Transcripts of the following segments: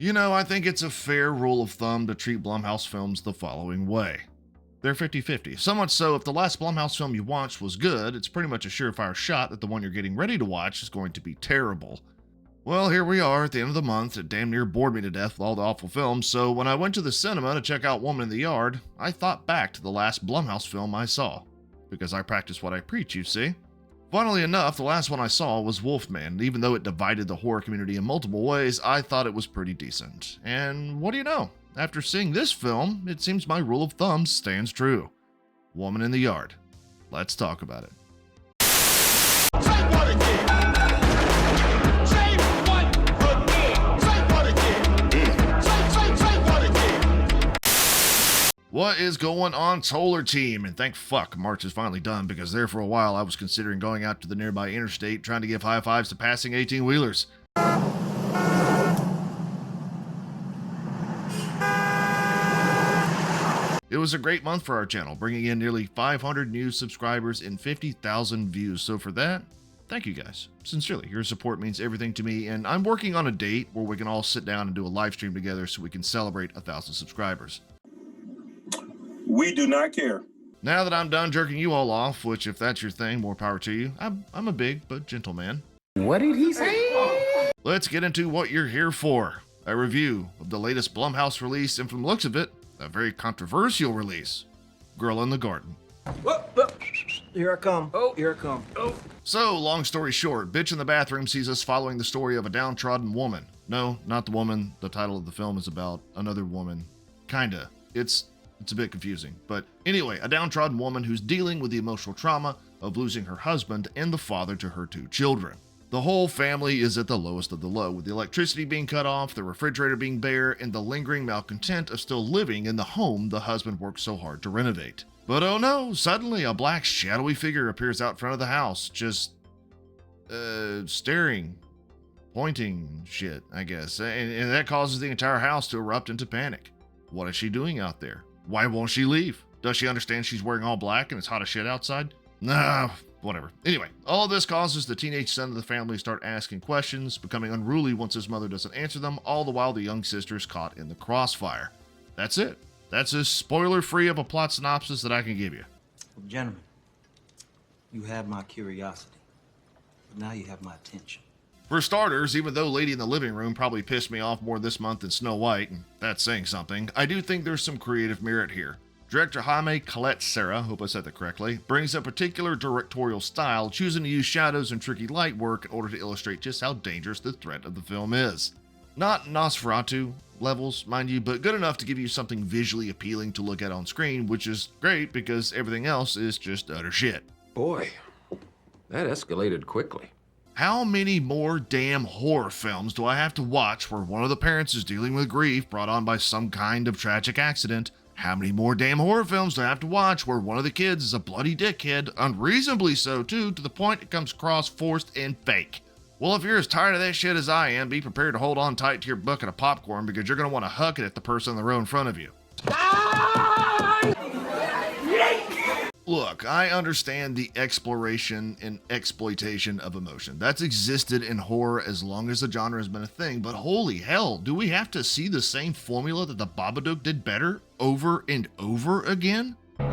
You know, I think it's a fair rule of thumb to treat Blumhouse films the following way. They're 50-50. So much so, if the last Blumhouse film you watched was good, it's pretty much a surefire shot that the one you're getting ready to watch is going to be terrible. Well, here we are at the end of the month. It damn near bored me to death with all the awful films, so when I went to the cinema to check out Woman in the Yard, I thought back to the last Blumhouse film I saw. Because I practice what I preach, you see. Funnily enough, the last one I saw was Wolfman, and even though it divided the horror community in multiple ways, I thought it was pretty decent. And what do you know? After seeing this film, it seems my rule of thumb stands true. Woman in the Yard. Let's talk about it. Say what again? Say what again? Say what again? Say what again? What is going on, Toller Team? And thank fuck March is finally done, because there for a while I was considering going out to the nearby interstate trying to give high fives to passing 18-wheelers. It was a great month for our channel, bringing in nearly 500 new subscribers and 50,000 views. So for that, thank you guys. Sincerely, your support means everything to me, and I'm working on a date where we can all sit down and do a live stream together so we can celebrate 1,000 subscribers. We do not care. Now that I'm done jerking you all off, which if that's your thing, more power to you, I'm a big but gentle man. What did he say? Let's get into what you're here for. A review of the latest Blumhouse release, and from the looks of it, a very controversial release, Girl in the Garden. Whoa, whoa. Here I come. Oh, here I come. Oh. So, long story short, Bitch in the Bathroom sees us following the story of a downtrodden woman. No, not the woman. The title of the film is about another woman. Kinda. It's a bit confusing. But anyway, a downtrodden woman who's dealing with the emotional trauma of losing her husband and the father to her 2 children. The whole family is at the lowest of the low, with the electricity being cut off, the refrigerator being bare, and the lingering malcontent of still living in the home the husband worked so hard to renovate. But oh no, suddenly a black shadowy figure appears out front of the house, just staring, pointing shit, I guess, and that causes the entire house to erupt into panic. What is she doing out there? Why won't she leave? Does she understand she's wearing all black and it's hot as shit outside? Nah, whatever. Anyway, all of this causes the teenage son of the family to start asking questions, becoming unruly once his mother doesn't answer them, all the while the young sister is caught in the crossfire. That's it. That's as spoiler-free of a plot synopsis that I can give you. Well, gentlemen, you have my curiosity, but now you have my attention. For starters, even though Lady in the Living Room probably pissed me off more this month than Snow White, and that's saying something, I do think there's some creative merit here. Director Jaime Collet-Serra, hope I said that correctly, brings a particular directorial style, choosing to use shadows and tricky light work in order to illustrate just how dangerous the threat of the film is. Not Nosferatu levels, mind you, but good enough to give you something visually appealing to look at on screen, which is great because everything else is just utter shit. Boy, that escalated quickly. How many more damn horror films do I have to watch where one of the parents is dealing with grief brought on by some kind of tragic accident? How many more damn horror films do I have to watch where one of the kids is a bloody dickhead, unreasonably so too, to the point it comes across forced and fake? Well, if you're as tired of that shit as I am, be prepared to hold on tight to your bucket of popcorn because you're going to want to huck it at the person in the row in front of you. Look, I understand the exploration and exploitation of emotion. That's existed in horror as long as the genre has been a thing, but holy hell, do we have to see the same formula that the Babadook did better over and over again? There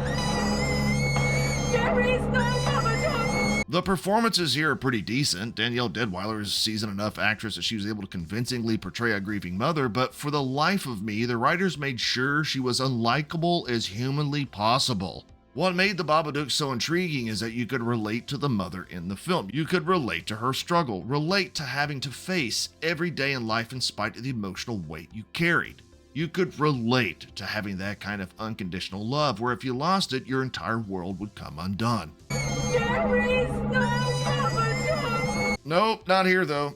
is no Babadook! The performances here are pretty decent. Danielle Deadweiler is a seasoned enough actress that she was able to convincingly portray a grieving mother, but for the life of me, the writers made sure she was unlikable as humanly possible. What made the Babadook so intriguing is that you could relate to the mother in the film. You could relate to her struggle, relate to having to face every day in life in spite of the emotional weight you carried. You could relate to having that kind of unconditional love where if you lost it, your entire world would come undone. There is no Babadook! Nope, not here though.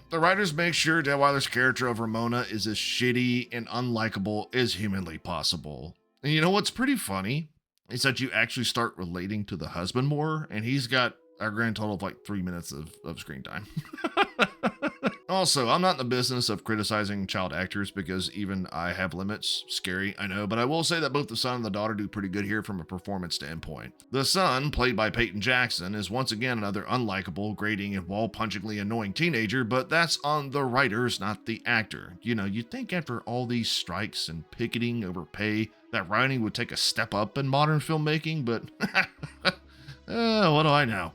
The writers make sure Deadweiler's character of Ramona is as shitty and unlikable as humanly possible. And you know what's pretty funny? Is that you actually start relating to the husband more, and he's got a grand total of like 3 minutes of screen time. Also, I'm not in the business of criticizing child actors because even I have limits. Scary, I know, but I will say that both the son and the daughter do pretty good here from a performance standpoint. The son, played by Peyton Jackson, is once again another unlikable, grating, and wall-punchingly annoying teenager, but that's on the writers, not the actor. You know, you'd think after all these strikes and picketing over pay, that writing would take a step up in modern filmmaking, but what do I know?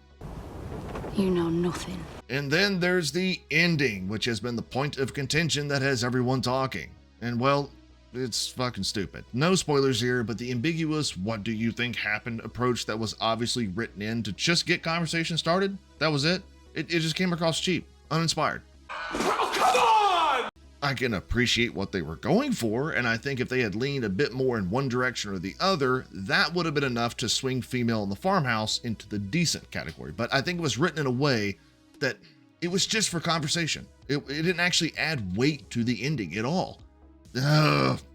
You know nothing. And then there's the ending, which has been the point of contention that has everyone talking. And well, it's fucking stupid. No spoilers here, but the ambiguous "what do you think happened" approach that was obviously written in to just get conversation started, that was it. It just came across cheap, uninspired. Oh, come on! I can appreciate what they were going for, and I think if they had leaned a bit more in one direction or the other, that would have been enough to swing female in the farmhouse into the decent category. But I think it was written in a way that it was just for conversation. It didn't actually add weight to the ending at all.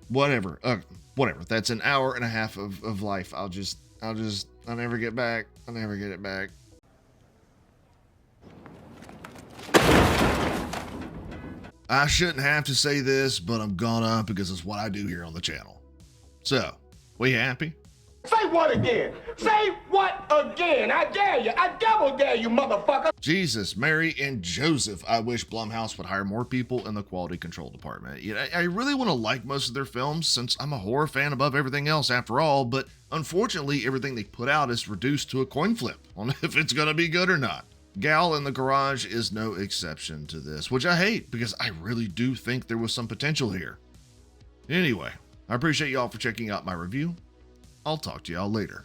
Whatever. Whatever. That's an hour and a half of life. I'll never get back. I'll never get it back. I shouldn't have to say this, but I'm gonna because it's what I do here on the channel. So, we happy? Say what again? Say what again? I dare you. I double dare you, motherfucker. Jesus, Mary, and Joseph. I wish Blumhouse would hire more people in the quality control department. I really want to like most of their films since I'm a horror fan above everything else after all, but unfortunately everything they put out is reduced to a coin flip on if it's gonna be good or not. Gal in the Garage is no exception to this, which I hate because I really do think there was some potential here. Anyway, I appreciate y'all for checking out my review. I'll talk to y'all later.